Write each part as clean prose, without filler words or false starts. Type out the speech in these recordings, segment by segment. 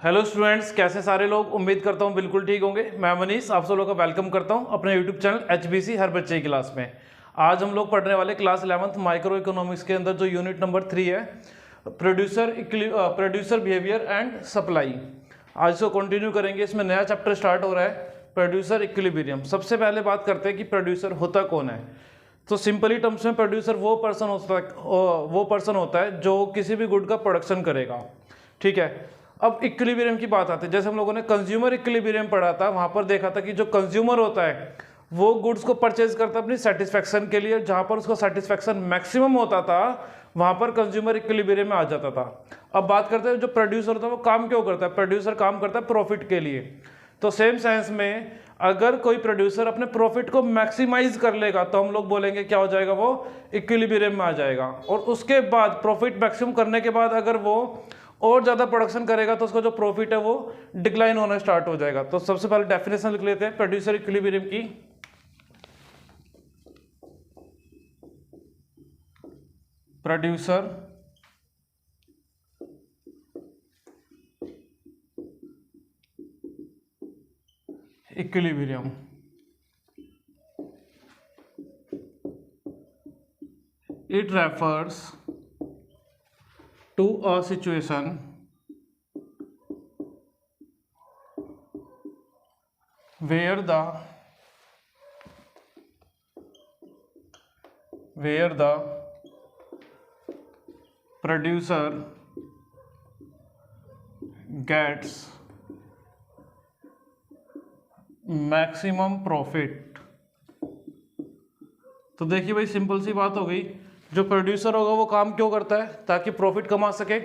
Hello students, कैसे सारे लोग। उम्मीद करता हूँ बिल्कुल ठीक होंगे। मैं मनीष आप सब लोगों का वेलकम करता हूँ अपने यूट्यूब चैनल HBC हर बच्चे की क्लास में। आज हम लोग पढ़ने वाले क्लास 11th माइक्रो इकोनॉमिक्स के अंदर जो यूनिट नंबर 3 है, प्रोड्यूसर बिहेवियर एंड सप्लाई। आज इसको कंटिन्यू करेंगे। इसमें नया चैप्टर स्टार्ट हो रहा है, प्रोड्यूसर इक्विलिब्रियम। सबसे पहले बात करते हैं कि प्रोड्यूसर होता कौन है। तो सिंपली टर्म्स में प्रोड्यूसर वो पर्सन होता है जो किसी भी गुड का प्रोडक्शन करेगा। ठीक है। अब इक्विलिब्रियम की बात आती है। जैसे हम लोगों ने कंज्यूमर इक्विलिब्रियम पढ़ा था, वहां पर देखा था कि जो कंज्यूमर होता है वो गुड्स को परचेज करता है अपनी सेटिस्फेक्शन के लिए। जहां पर उसका सेटिस्फेक्शन मैक्सिमम होता था वहां पर कंज्यूमर इक्विलिब्रियम में आ जाता था। अब बात करते हैं जो प्रोड्यूसर होता है वो काम क्यों करता है। प्रोड्यूसर काम करता है प्रॉफिट के लिए। तो सेम सेंस में अगर कोई प्रोड्यूसर अपने प्रॉफिट को मैक्सिमाइज कर लेगा तो हम लोग बोलेंगे क्या हो जाएगा, वो इक्विलिब्रियम में आ जाएगा। और उसके बाद प्रॉफिट मैक्सिमम करने के बाद अगर वो और ज्यादा प्रोडक्शन करेगा तो उसका जो प्रॉफिट है वो डिक्लाइन होना स्टार्ट हो जाएगा। तो सबसे पहले डेफिनेशन लिख लेते हैं प्रोड्यूसर इक्विलिब्रियम की। Producer equilibrium it refers to a situation where the producer gets maximum profit। तो देखिए भाई, सिंपल सी बात हो गई। जो प्रोड्यूसर होगा वो काम क्यों करता है, ताकि प्रॉफिट कमा सके।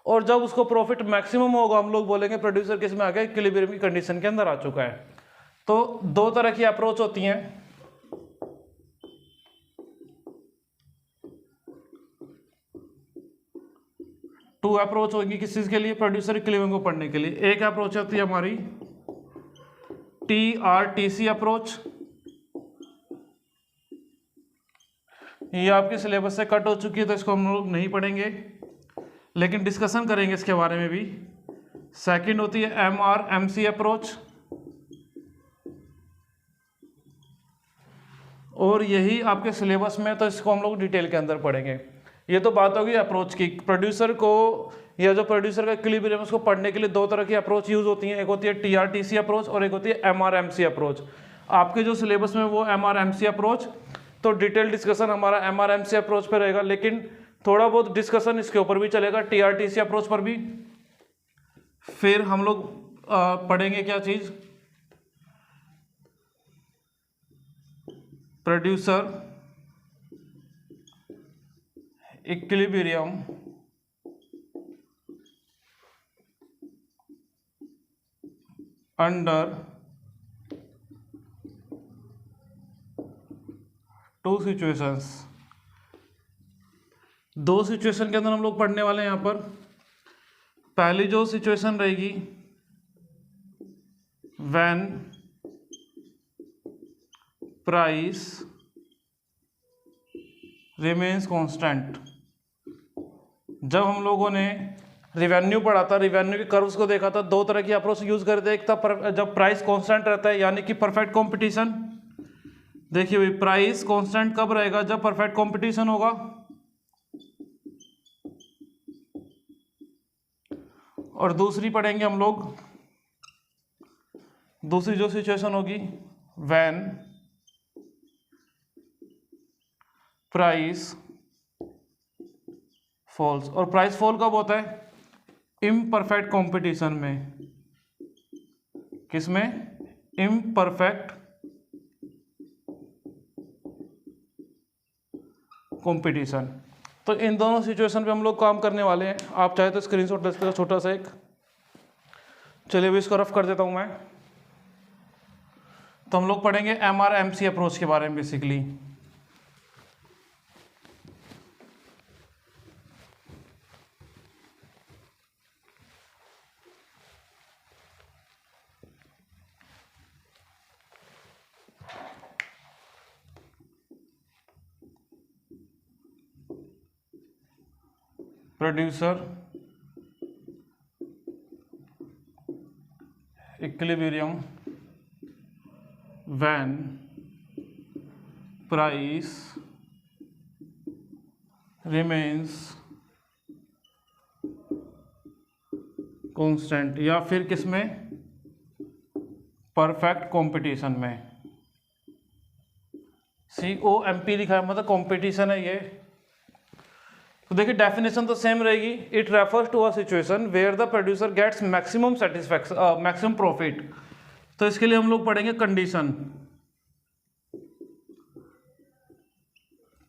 और जब उसको प्रॉफिट मैक्सिमम होगा हम लोग बोलेंगे प्रोड्यूसर किस में आ गया, इक्विलिब्रियम की कंडीशन के अंदर आ चुका है। तो दो तरह की अप्रोच होती हैं। टू अप्रोच होगी किस चीज के लिए, प्रोड्यूसर इक्विलिब्रियम को पढ़ने के लिए। एक अप्रोच होती है हमारी TRTC अप्रोच। ये आपके सिलेबस से कट हो चुकी है तो इसको हम लोग नहीं पढ़ेंगे, लेकिन डिस्कशन करेंगे इसके बारे में भी। सेकंड होती है MRMC अप्रोच, और यही आपके सिलेबस में, तो इसको हम लोग डिटेल के अंदर पढ़ेंगे। ये तो बात होगी अप्रोच की। प्रोड्यूसर को या जो प्रोड्यूसर का इक्विलिब्रियम उसको पढ़ने के लिए दो तरह की अप्रोच यूज होती हैं। एक होती है TRTC अप्रोच और एक होती है MRMC अप्रोच। आपके जो सिलेबस में वो MRMC अप्रोच, तो डिटेल डिस्कशन हमारा MRMC अप्रोच पे रहेगा, लेकिन थोड़ा बहुत डिस्कशन इसके ऊपर भी चलेगा, TRTC अप्रोच पर भी। फिर हम लोग पढ़ेंगे क्या चीज, producer equilibrium under to situations. दो सिचुएशन के अंदर हम लोग पढ़ने वाले हैं यहाँ पर। पहली जो सिचुएशन रहेगी, व्हेन प्राइस रिमेन्स कांस्टेंट। जब हम लोगों ने रिवेन्यू पढ़ा था, रिवेन्यू के कर्व्स को देखा था, दो तरह की अप्रोच यूज करते हैं। एक था जब प्राइस कांस्टेंट रहता है यानी कि परफेक्ट कंपटीशन। देखिए भाई, प्राइस कांस्टेंट कब रहेगा, जब परफेक्ट कंपटीशन होगा। और दूसरी पढ़ेंगे हम लोग, दूसरी जो सिचुएशन होगी, व्हेन प्राइस फॉल्स। और प्राइस फॉल कब होता है, इम्परफेक्ट कंपटीशन में। किसमें, इम्परफेक्ट कंपटीशन। तो इन दोनों सिचुएशन पे हम लोग काम करने वाले हैं। आप चाहे तो स्क्रीनशॉट ले सकते हो छोटा सा एक। चलिए अभी इसको रफ कर देता हूं मैं। तो हम लोग पढ़ेंगे MRMC अप्रोच के बारे में basically. Producer equilibrium when price remains constant, या फिर किसमें, परफेक्ट कंपटीशन में। COMP लिखा है, मतलब कंपटीशन है ये। तो देखिए डेफिनेशन तो सेम रहेगी। It refers to a situation where the producer gets maximum satisfaction maximum profit. तो इसके लिए हम लोग पढ़ेंगे कंडीशन।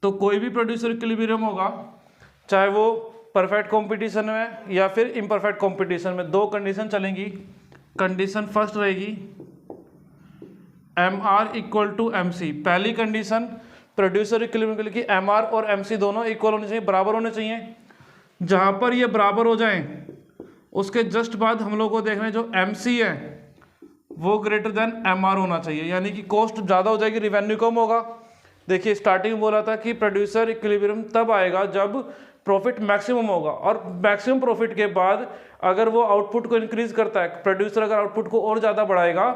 तो कोई भी प्रोड्यूसर इक्विलिब्रियम होगा, चाहे वो परफेक्ट कंपटीशन में या फिर इम्परफेक्ट कंपटीशन में, दो कंडीशन चलेंगी। कंडीशन फर्स्ट रहेगी MR इक्वल टू MC। पहली कंडीशन प्रोड्यूसर इक्विलिब्रियम की MR और MC दोनों इक्वल होने चाहिए, बराबर होने चाहिए। जहां पर ये बराबर हो जाएं उसके जस्ट बाद हम लोग को देखना है जो MC है वो ग्रेटर देन MR होना चाहिए, यानी कि कॉस्ट ज़्यादा हो जाएगी, रिवेन्यू कम होगा। देखिए स्टार्टिंग में बोला था कि प्रोड्यूसर इक्विलिब्रियम तब आएगा जब प्रॉफिट मैक्सिमम होगा, और मैक्सिमम प्रॉफिट के बाद अगर वो आउटपुट को इंक्रीज करता है, प्रोड्यूसर अगर आउटपुट को और ज़्यादा बढ़ाएगा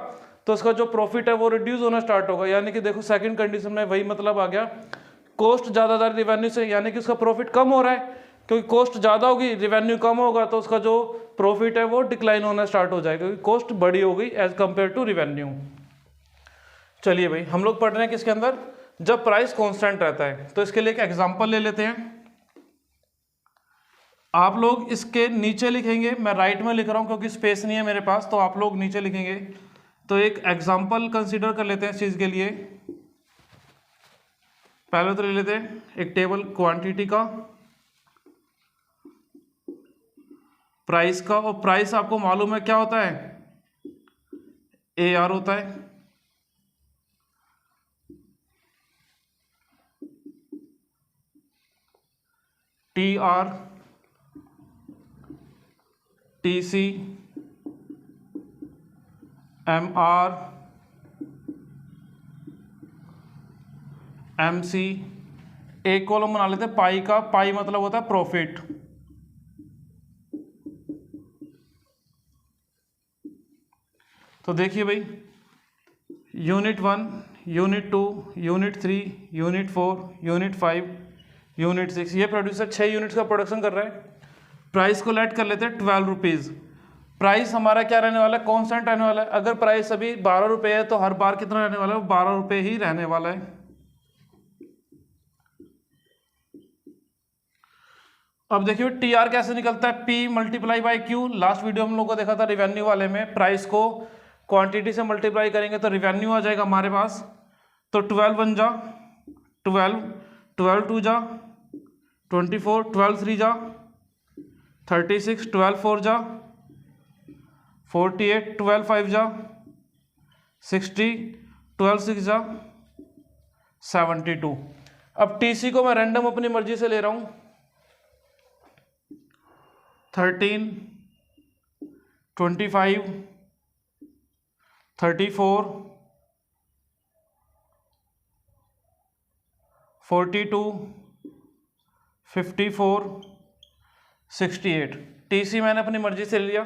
तो उसका जो प्रॉफिट है वो रिड्यूस होना स्टार्ट होगा। यानी कि देखो सेकंड कंडीशन में वही मतलब आ गया, कॉस्ट ज़्यादा रिवेन्यू से, यानी कि उसका प्रॉफिट कम हो रहा है, क्योंकि कॉस्ट ज़्यादा होगी रिवेन्यू कम होगा तो उसका जो प्रॉफिट है वो डिक्लाइन होना स्टार्ट हो जाएगा, क्योंकि कॉस्ट बड़ी हो गई एज कंपेयर टू रिवेन्यू। चलिए भाई हम लोग पढ़ रहे हैं किसके अंदर, जब प्राइस कांस्टेंट रहता है। तो इसके लिए एक एग्जांपल ले लेते हैं। आप लोग इसके नीचे लिखेंगे, मैं राइट में लिख रहा हूं क्योंकि स्पेस नहीं है मेरे पास, तो आप लोग नीचे लिखेंगे। तो एक एग्जांपल कंसीडर कर लेते हैं इस चीज के लिए। पहले तो ले लेते हैं एक टेबल क्वांटिटी का, प्राइस का, और प्राइस आपको मालूम है क्या होता है, AR होता है। TR, TC, MR, MC। एक कॉलम बना लेते हैं पाई का, पाई मतलब होता है प्रॉफिट। तो देखिए भाई unit 1, unit 2, unit 3, unit 4, unit 5, unit 6, ये प्रोड्यूसर 6 यूनिट्स का प्रोडक्शन कर रहा है। प्राइस को लेट कर लेते हैं 12 रुपीज़। प्राइस हमारा क्या रहने वाला है, कांस्टेंट रहने वाला है। अगर प्राइस अभी 12 रुपये है तो हर बार कितना रहने वाला है, 12 रुपये ही रहने वाला है। अब देखिए TR कैसे निकलता है, P multiply by Q। Last video हम लोग को देखा था रिवेन्यू वाले में, प्राइस को क्वांटिटी से मल्टीप्लाई करेंगे तो रिवेन्यू आ जाएगा हमारे पास। तो 12 1 जा 12, 12 2 जा 24, 12 3 जा 36, 12 4 जा 48, 12 5 जा 60, 12 6 जा 72। अब TC को मैं रैंडम अपनी मर्जी से ले रहा हूं, 13, 25, 34, 42, 54, 68। TC मैंने अपनी मर्जी से ले लिया।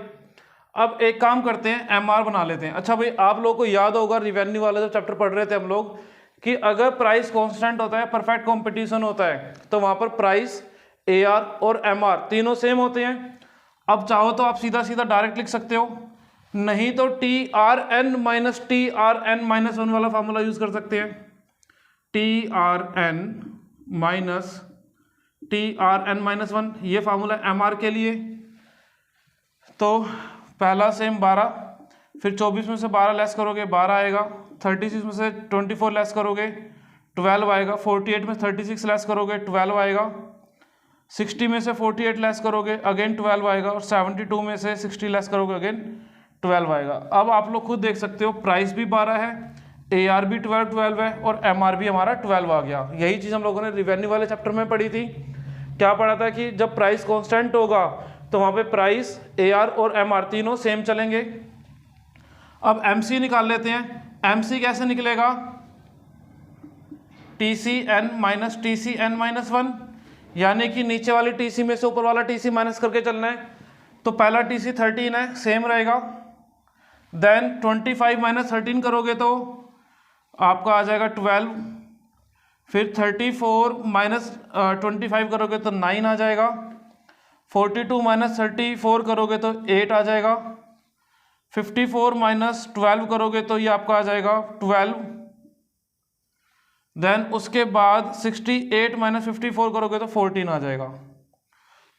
अब एक काम करते हैं, MR बना लेते हैं। अच्छा भाई आप लोगों को याद होगा रिवेन्यू वाला जो चैप्टर पढ़ रहे थे हम लोग, कि अगर प्राइस कांस्टेंट होता है, परफेक्ट कंपटीशन होता है, तो वहां पर प्राइस, AR और MR तीनों सेम होते हैं। अब चाहो तो आप सीधा सीधा डायरेक्ट लिख सकते हो, नहीं तो TRN माइनस TRN माइनस 1 वाला फार्मूला यूज कर सकते हैं। TRN माइनस TRN माइनस 1 ये फार्मूला MR के लिए। तो पहला सेम 12, फिर 24 में से 12 लेस करोगे 12 आएगा, 36 में से 24 लेस करोगे 12 आएगा, 48 में 36 लेस करोगे 12 आएगा, 60 में से 48 लेस करोगे अगेन 12 आएगा, और 72 में से 60 लेस करोगे अगेन 12 आएगा। अब आप लोग खुद देख सकते हो प्राइस भी 12 है, AR भी 12 है, और MR भी हमारा 12 आ गया। यही चीज़ हम लोगों ने रिवेन्यू वाले चैप्टर में पढ़ी थी। क्या पढ़ा था कि जब प्राइस कांस्टेंट होगा तो वहाँ पे प्राइस, AR और MR तीनों सेम चलेंगे। अब MC निकाल लेते हैं। MC कैसे निकलेगा, TCN माइनस TCN माइनस 1, यानी कि नीचे वाली TC में से ऊपर वाला TC माइनस करके चलना है। तो पहला TC 13 है, सेम रहेगा। देन 25 माइनस 13 करोगे तो आपका आ जाएगा 12, फिर 34 माइनस 25 करोगे तो 9 आ जाएगा, 42 माइनस 34 करोगे तो 8 आ जाएगा, 54 माइनस 12 करोगे तो ये आपका आ जाएगा 12, देन उसके बाद 68 माइनस 54 करोगे तो 14 आ जाएगा।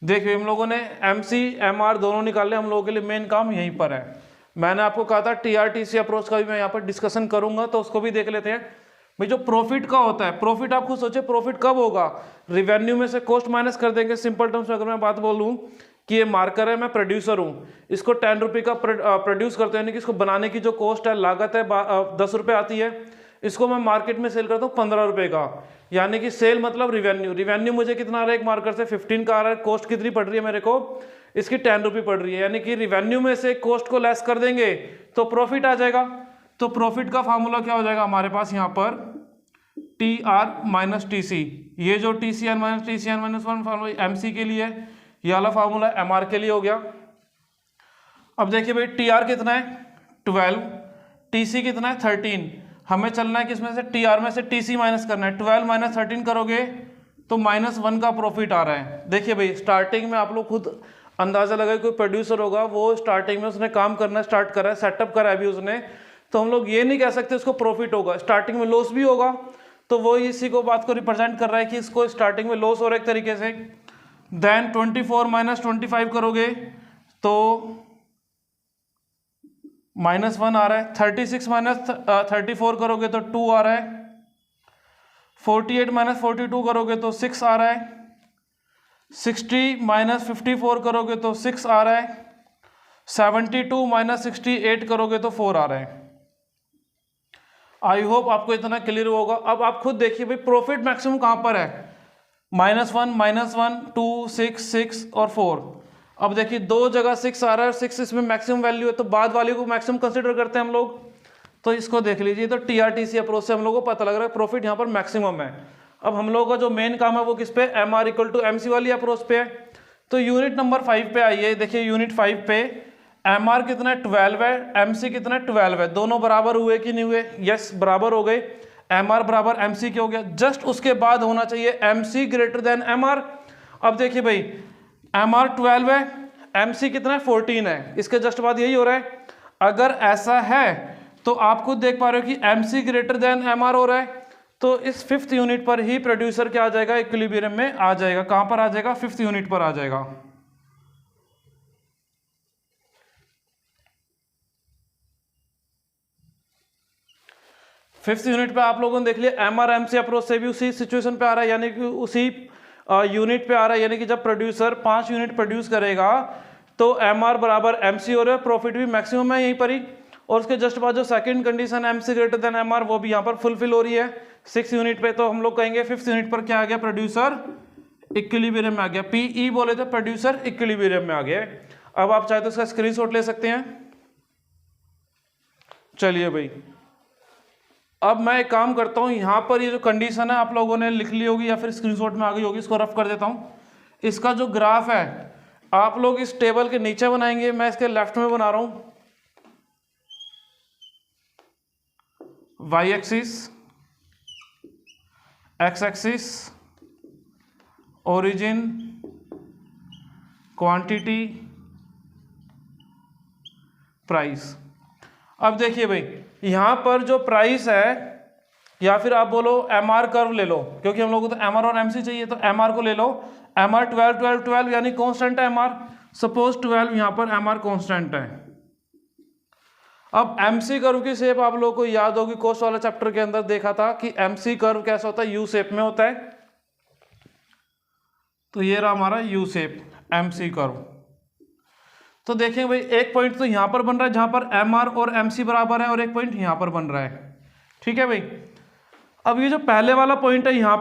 देखिए हम लोगों ने MC MR दोनों निकाले, हम लोगों के लिए मेन काम यहीं पर है। मैंने आपको कहा था TRTC अप्रोच का भी मैं यहाँ पर डिस्कशन करूंगा, तो उसको भी देख लेते हैं। भाई जो प्रॉफिट का होता है, प्रॉफिट आप खुद सोचे प्रॉफिट कब होगा, रिवेन्यू में से कॉस्ट माइनस कर देंगे। सिंपल टर्म्स में अगर मैं बात बोलूँ कि ये मार्कर है, मैं प्रोड्यूसर हूँ, इसको 10 रुपये का प्रोड्यूस करते हैं, यानी कि इसको बनाने की जो कॉस्ट है, लागत है 10 रुपये आती है, इसको मैं मार्केट में सेल करता हूँ 15 रुपये का, यानी कि सेल मतलब रिवेन्यू। रिवेन्यू मुझे कितना आ रहा है एक मार्कर से 15 का आ रहा है, कॉस्ट कितनी पड़ रही है मेरे को, इसकी 10 रुपये पड़ रही है, यानी कि रिवेन्यू में से कॉस्ट को लेस कर देंगे तो प्रॉफिट आ जाएगा। तो प्रॉफिट का फार्मूला क्या हो जाएगा हमारे पास यहाँ पर, TR माइनस TC। ये जो TCR minus TCR minus 1 formula MC के लिए, ये वाला फार्मूला MR के लिए हो गया। अब देखिए भाई TR कितना है 12, TC कितना है 13, हमें चलना है किसमें से, TR में से TC माइनस करना है। 12 माइनस 13 करोगे तो -1 का प्रॉफिट आ रहा है। देखिए भाई स्टार्टिंग में आप लोग खुद अंदाजा लगाए, कोई प्रोड्यूसर होगा वो स्टार्टिंग में उसने काम करना स्टार्ट करा है, सेटअप करा है अभी उसने, तो हम लोग ये नहीं कह सकते उसको प्रॉफिट होगा, स्टार्टिंग में लॉस भी होगा। तो वो इसी को बात को रिप्रेजेंट कर रहा है कि इसको स्टार्टिंग में लॉस हो रहा है एक तरीके से। देन 24 माइनस 25 करोगे तो -1 आ रहा है, 36 माइनस 34 करोगे तो 2 आ रहा है, 48 माइनस 42 करोगे तो 6 आ रहा है, 60 माइनस 54 करोगे तो 6 आ रहा है, 72 माइनस 68 करोगे तो 4 आ रहा है। आई होप आपको इतना क्लियर होगा। अब आप खुद देखिए भाई प्रॉफिट मैक्सिमम कहां पर है, -1, 2, 6 और 4। अब देखिए दो जगह 6 आ रहा है और 6 इसमें मैक्सिमम वैल्यू है, तो बाद वाले को मैक्सिमम कंसिडर करते हैं हम लोग। तो इसको देख लीजिए, तो TRTC अप्रोच से हम लोग को पता लग रहा है प्रॉफिट यहाँ पर मैक्सिमम है। अब हम लोगों का जो मेन काम है वो किस पे, MR = MC वाली अप्रोच पे है। तो यूनिट नंबर 5 पे आइए, देखिए यूनिट 5 पे MR कितना है 12 है, MC कितना है 12 है, दोनों बराबर हुए कि नहीं हुए, यस बराबर हो गए, MR बराबर MC के हो गया। जस्ट उसके बाद होना चाहिए MC > MR। अब देखिए भाई MR 12 है, MC कितना है 14 है, इसके जस्ट बाद यही हो रहा है। अगर ऐसा है तो आप खुद देख पा रहे हो कि MC > MR हो रहा है, तो इस 5th यूनिट पर ही प्रोड्यूसर क्या आ जाएगा, इक्विलिब्रियम में आ जाएगा। कहां पर आ जाएगा, 5th यूनिट पर आ जाएगा। फिफ्थ यूनिट पे आप लोगों ने देख लिया MR MC अप्रोच से भी उसी सिचुएशन पे आ रहा है, यानी कि उसी यूनिट पे आ रहा है, यानी कि जब प्रोड्यूसर 5 यूनिट प्रोड्यूस करेगा तो MR बराबर MC हो रहा है, प्रॉफिट भी मैक्सिमम है यहीं पर ही। और उसके जस्ट बाद जो सेकंड कंडीशन MC > MR वो भी यहाँ पर फुलफिल हो रही है 6 यूनिट पे। तो हम लोग कहेंगे 5th यूनिट पर क्या आ गया, प्रोड्यूसर इक्विलिब्रियम में आ गया। PE बोले थे, प्रोड्यूसर इक्विलिब्रियम में आ गया। अब आप चाहे तो इसका स्क्रीनशॉट ले सकते हैं। चलिए भाई अब मैं एक काम करता हूँ, यहाँ पर ये जो कंडीशन है आप लोगों ने लिख ली होगी या फिर स्क्रीनशॉट में आ गई होगी, इसको रफ कर देता हूँ। इसका जो ग्राफ है आप लोग इस टेबल के नीचे बनाएंगे, मैं इसके लेफ्ट में बना रहा हूँ। Y axis, X axis, origin, quantity, price. अब देखिए भाई यहां पर जो प्राइस है, या फिर आप बोलो MR कर्व ले लो, क्योंकि हम लोगों को तो MR और MC चाहिए, तो MR को ले लो। MR 12 12 12 यानी कांस्टेंट है MR, सपोज 12 यहां पर MR कांस्टेंट है। अब MC कर्व की शेप आप लोगों को याद होगी, कॉस्ट वाला चैप्टर के अंदर देखा था कि MC कर्व कैसा होता है, यू शेप में होता है। तो ये रहा हमारा यू शेप MC कर्व। तो देखें भाई एक पॉइंट तो यहां पर बन रहा है जहां पर MR और MC बराबर है, और एक पॉइंट यहां पर बन रहा है, ठीक है भाई। अब ये जो पहले वाला पॉइंट है यहाँ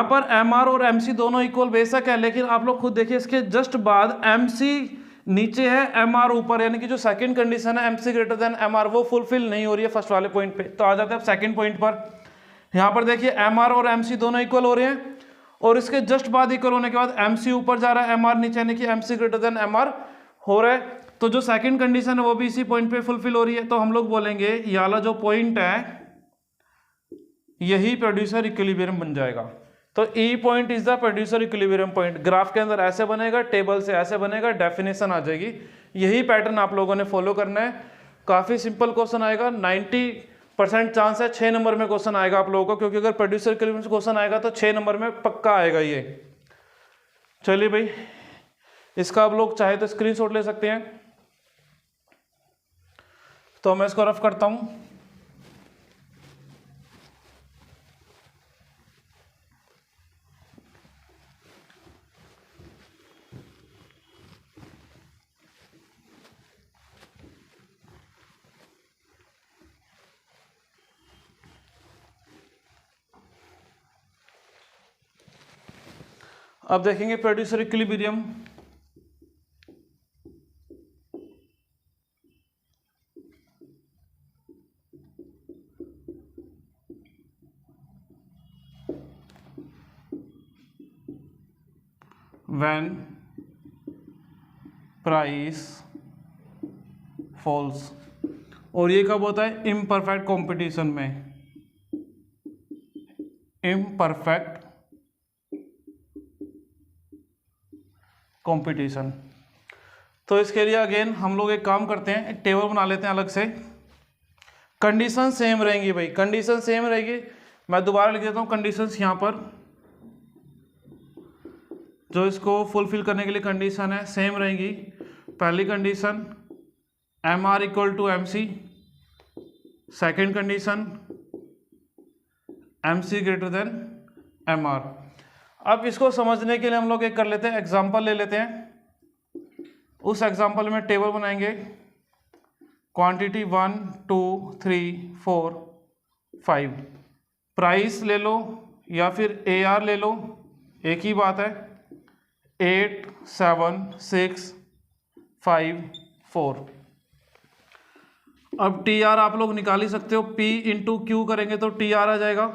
पर MR और MC दोनों इक्वल बेशक है, लेकिन आप लोग खुद देखिए इसके जस्ट बाद MC नीचे है, MR ऊपर, यानी कि जो सेकंड कंडीशन है MC > MR वो फुलफिल नहीं हो रही है फर्स्ट वाले पॉइंट पे। तो आ जाते हैं सेकंड पॉइंट पर। यहाँ पर देखिए MR और MC दोनों इक्वल हो रहे हैं, और इसके जस्ट बाद इक्वल होने के बाद MC ऊपर जा रहा है, MR नीचे, यानी कि MC > MR हो रहा है। तो जो सेकंड कंडीशन है वो भी इसी पॉइंट पे फुलफिल हो रही है, तो हम लोग बोलेंगे ये वाला जो पॉइंट है यही प्रोड्यूसर इक्विलिब्रियम बन जाएगा। तो ई point is the producer equilibrium point. Graph के अंदर ऐसे बनेगा, टेबल से ऐसे बनेगा, डेफिनेशन आ जाएगी। यही पैटर्न आप लोगों ने फॉलो करना है। काफी सिंपल क्वेश्चन आएगा, 90% चांस है 6 नंबर में क्वेश्चन आएगा आप लोगों को, क्योंकि अगर प्रोड्यूसर इक्विलिब्रियम क्वेश्चन आएगा तो 6 नंबर में पक्का आएगा ये। चलिए भाई, इसका आप लोग चाहे तो स्क्रीनशॉट ले सकते हैं। तो मैं इसको रफ करता हूं। अब देखेंगे producer equilibrium. When price falls, और ये कब होता है? इम्परफेक्ट कंपटीशन में। Imperfect competition. तो इसके लिए अगेन हम लोग एक काम करते हैं, एक टेबल बना लेते हैं अलग से। कंडीशन सेम रहेंगी भाई, कंडीशन सेम रहेगी। मैं दोबारा लिख देता हूँ कंडीशंस यहाँ पर, जो इसको फुलफिल करने के लिए कंडीशन है सेम रहेंगी। पहली condition M R equal to M C, second condition M C greater than M R. अब इसको समझने के लिए हम लोग एक कर लेते हैं, एग्जाम्पल ले लेते हैं। उस एग्जाम्पल में टेबल बनाएंगे, क्वांटिटी 1 2 3 4 5। प्राइस ले लो या फिर ए आर ले लो, एक ही बात है। 8 7 6 5 4। अब टी आर आप लोग निकाल ही सकते हो, P इंटू क्यू करेंगे तो टी आर आ जाएगा।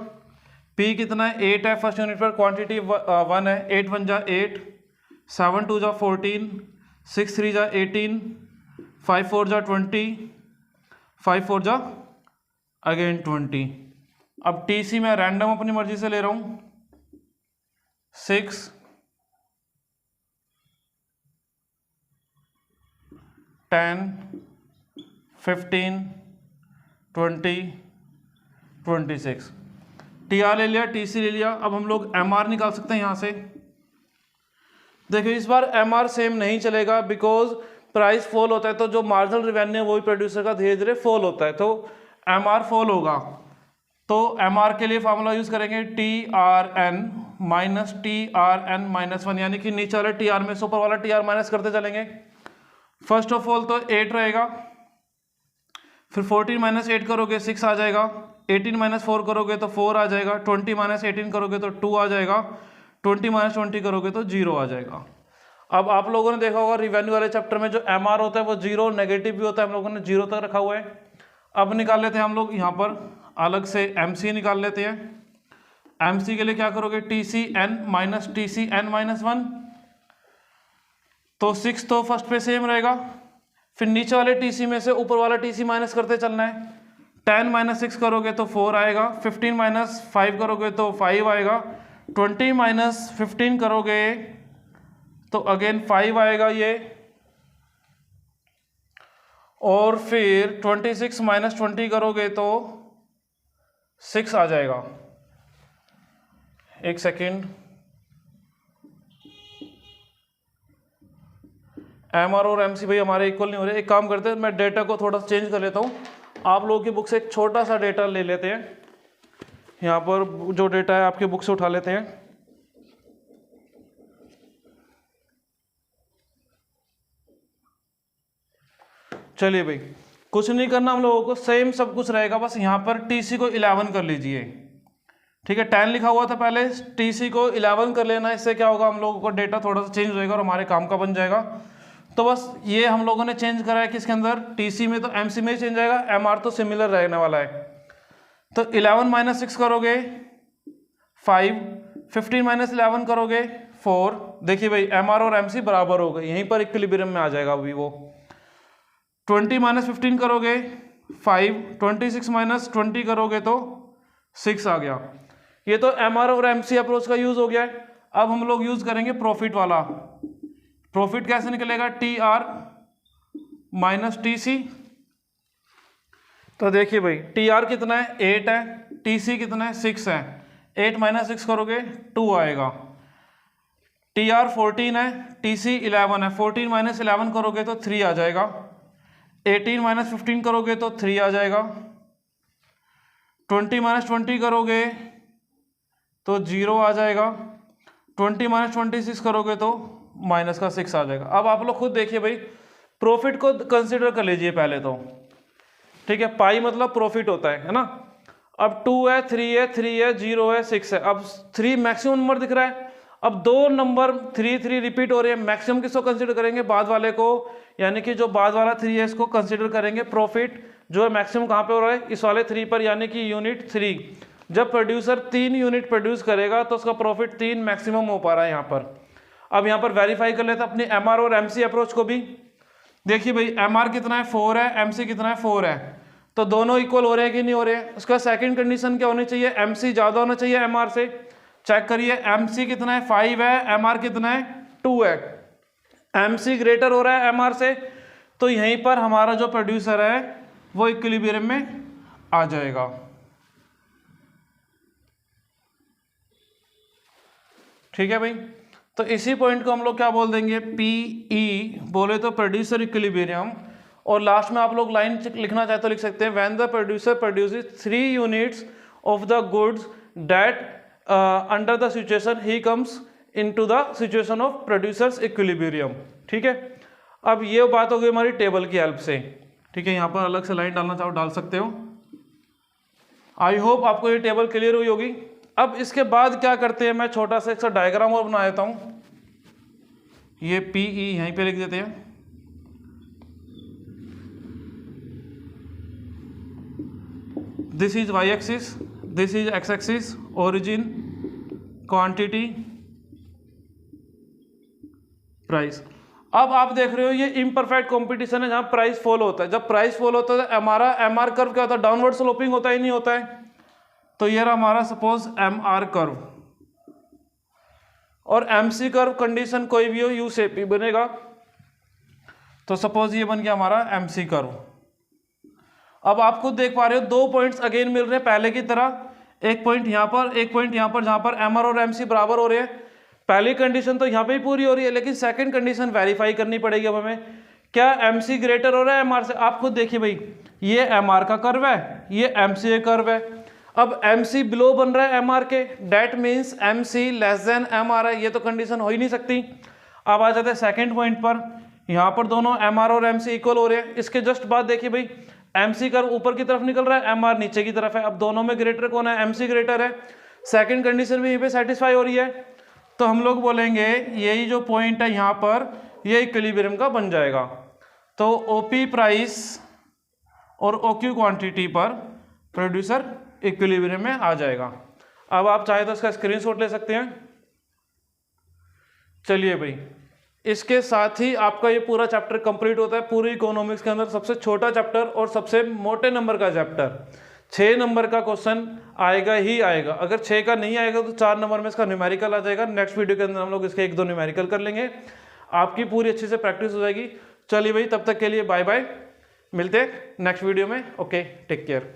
P कितना है? 8 है फर्स्ट यूनिट पर, क्वांटिटी 1 है। 8 1 जा 8, 7 2 जा 14, 6 3 जा 18, 5 4 जा 20, 5 4 जा अगेन 20। अब TC मैं रैंडम अपनी मर्जी से ले रहा हूं, 6 10 15 20 26। TR ले लिया, TC ले लिया। अब हम लोग MR निकाल सकते हैं यहाँ से। देखिए इस बार MR सेम नहीं चलेगा, बिकॉज प्राइस फॉल होता है तो जो मार्जिनल रेवेन्यू वो भी प्रोड्यूसर का धीरे धीरे फॉल होता है, तो MR फॉल होगा। तो MR के लिए फॉर्मूला यूज करेंगे TRN माइनस TRN माइनस 1, यानी कि नीचे वाले TR में से ऊपर वाला TR माइनस करते चलेंगे। फर्स्ट ऑफ ऑल तो 8 रहेगा, फिर 14 माइनस 8 करोगे 6 आ जाएगा, 18 माइनस 4 करोगे तो 4 आ जाएगा, 20 माइनस 18 करोगे तो 2 आ जाएगा, 20 माइनस 20 करोगे तो 0 आ जाएगा। अब आप लोगों ने देखा होगा रिवेन्यू वाले चैप्टर में जो MR होता है वो 0 नेगेटिव भी होता है, हम लोगों ने 0 तक रखा हुआ है। अब निकाल लेते हैं हम लोग यहाँ पर अलग से MC निकाल लेते हैं। MC के लिए क्या करोगे? TCN माइनस TCN माइनस 1, तो 6 तो फर्स्ट पे सेम रहेगा, फिर नीचे वाले TC में से ऊपर वाला TC माइनस करते चलना है। 10 माइनस 6 करोगे तो 4 आएगा, 15 माइनस 5 करोगे तो 5 आएगा, 20 माइनस 15 करोगे तो अगेन 5 आएगा ये, और फिर 26 माइनस 20 करोगे तो 6 आ जाएगा। एक सेकेंड, MR और MC भाई हमारे इक्वल नहीं हो रहे। एक काम करते हैं, मैं डेटा को थोड़ा चेंज कर लेता हूँ। आप लोगों की बुक से एक छोटा सा डेटा ले लेते हैं, यहाँ पर जो डेटा है आपकी बुक से उठा लेते हैं। चलिए भाई, कुछ नहीं करना हम लोगों को, सेम सब कुछ रहेगा, बस यहाँ पर TC को 11 कर लीजिए। ठीक है, 10 लिखा हुआ था पहले, TC को 11 कर लेना। इससे क्या होगा, हम लोगों को डेटा थोड़ा सा चेंज होएगा और हमारे काम का बन जाएगा। तो बस ये हम लोगों ने चेंज करा है किसके अंदर? TC में। तो MC में ही चेंज आएगा, MR तो सिमिलर रहने वाला है। तो 11 माइनस 6 करोगे 5, 15 माइनस 11 करोगे 4। देखिए भाई MR और MC बराबर हो गए, यहीं पर इक्विलिब्रियम में आ जाएगा अभी वो। 20 माइनस 15 करोगे 5, 26 माइनस 20 करोगे तो 6 आ गया। ये तो MR और MC अप्रोच का यूज हो गया है। अब हम लोग यूज करेंगे प्रॉफिट वाला। प्रॉफिट कैसे निकलेगा? TR minus TC। तो देखिए भाई TR कितना है? 8 है। TC कितना है? 6 है। 8 माइनस 6 करोगे 2 आएगा। TR 14 है, TC 11 है। 14 माइनस 11 करोगे तो 3 आ जाएगा। 18 माइनस 15 करोगे तो 3 आ जाएगा। 20 माइनस 20 करोगे तो 0 आ जाएगा। 20 माइनस 26 करोगे तो माइनस का 6 आ जाएगा। अब आप लोग खुद देखिए भाई, प्रॉफिट को कंसिडर कर लीजिए पहले तो, ठीक है। पाई मतलब प्रॉफिट होता है ना। अब 2 है, 3 है, 3 है, 0 है, 6 है। अब 3 मैक्सिमम नंबर दिख रहा है। अब दो नंबर 3 रिपीट हो रहे हैं। मैक्सिमम किसको कंसिडर करेंगे? बाद वाले को, यानी कि जो बाद वाला 3 है इसको कंसिडर करेंगे। प्रॉफिट जो है मैक्सिमम कहाँ पे हो रहा है? इस वाले 3 पर, यानी कि यूनिट 3। जब प्रोड्यूसर 3 यूनिट प्रोड्यूस करेगा तो उसका प्रॉफिट 3 मैक्सिमम हो पा रहा है यहाँ पर। अब यहाँ पर वेरीफाई कर लेते हैं अपने MR और MC अप्रोच को भी। देखिए भाई MR कितना है? 4 है। MC कितना है? 4 है। तो दोनों इक्वल हो रहे हैं कि नहीं हो रहे हैं? उसका सेकंड कंडीशन क्या होनी चाहिए? MC ज़्यादा होना चाहिए MR से। चेक करिए, MC कितना है? 5 है। MR कितना है? 2 है। MC ग्रेटर हो रहा है MR से, तो यहीं पर हमारा जो प्रोड्यूसर है वो इक्विलिब्रियम में आ जाएगा। ठीक है भाई, तो इसी पॉइंट को हम लोग क्या बोल देंगे? PE बोले तो प्रोड्यूसर इक्विलिब्रियम। और लास्ट में आप लोग लाइन लिखना चाहे तो लिख सकते हैं, when the producer produces 3 units of the goods that under the situation he comes into the situation of producers equilibrium. ठीक है, अब ये बात हो गई हमारी टेबल की हेल्प से। ठीक है, यहाँ पर अलग से लाइन डालना चाहो डाल सकते हो। आई होप आपको ये टेबल क्लियर हुई होगी। अब इसके बाद क्या करते हैं, मैं छोटा सा इसका डायग्राम और बना देता हूँ। ये PE यहीं पे लिख देते हैं। This is y axis, this is x axis, origin, quantity, price. अब आप देख रहे हो ये इम्परफेक्ट कंपटीशन है जहां प्राइस फॉल होता है। जब प्राइस फॉल होता है तो हमारा MR कर्व क्या होता है? डाउनवर्ड स्लोपिंग होता ही नहीं होता है। तो ये रहा हमारा सपोज MR कर्व, और MC कर्व कंडीशन कोई भी हो U शेप ही बनेगा। तो सपोज ये बन गया हमारा MC कर्व। अब आप खुद देख पा रहे हो 2 पॉइंट्स अगेन मिल रहे हैं पहले की तरह, एक पॉइंट यहाँ पर, एक पॉइंट यहाँ पर, जहां पर MR और MC बराबर हो रहे हैं। पहली कंडीशन तो यहाँ पे ही पूरी हो रही है, लेकिन सेकंड कंडीशन वेरीफाई करनी पड़ेगी अब हमें। क्या MC ग्रेटर हो रहा है MR से? आप खुद देखिए भाई, ये MR का कर्व है, ये MC कर्व है। अब MC बिलो बन रहा है MR के, that means MC less than MR है। ये तो कंडीशन हो ही नहीं सकती। अब आ जाते हैं सेकेंड पॉइंट पर। यहाँ पर दोनों MR और MC इक्वल हो रहे हैं। इसके जस्ट बाद देखिए भाई, MC कर्व ऊपर की तरफ निकल रहा है, MR नीचे की तरफ है। अब दोनों में ग्रेटर कौन है? MC ग्रेटर है। सेकंड कंडीशन भी यहीं पे सेटिस्फाई हो रही है। तो हम लोग बोलेंगे यही जो पॉइंट है यहाँ पर, ये इक्विलिब्रियम का बन जाएगा। तो OP प्राइस और OQ क्वांटिटी पर प्रोड्यूसर इक्विलिब्रियम में आ जाएगा। अब आप चाहे तो इसका स्क्रीनशॉट ले सकते हैं। चलिए भाई, इसके साथ ही आपका ये पूरा चैप्टर कंप्लीट होता है। पूरी इकोनॉमिक्स के अंदर सबसे छोटा चैप्टर और सबसे मोटे नंबर का चैप्टर। 6 नंबर का क्वेश्चन आएगा ही आएगा। अगर 6 का नहीं आएगा तो 4 नंबर में इसका न्यूमेरिकल आ जाएगा। नेक्स्ट वीडियो के अंदर हम लोग इसके 1-2 न्यूमेरिकल कर लेंगे, आपकी पूरी अच्छे से प्रैक्टिस हो जाएगी। चलिए भाई, तब तक के लिए बाय बाय, मिलते हैं नेक्स्ट वीडियो में। Okay, take care.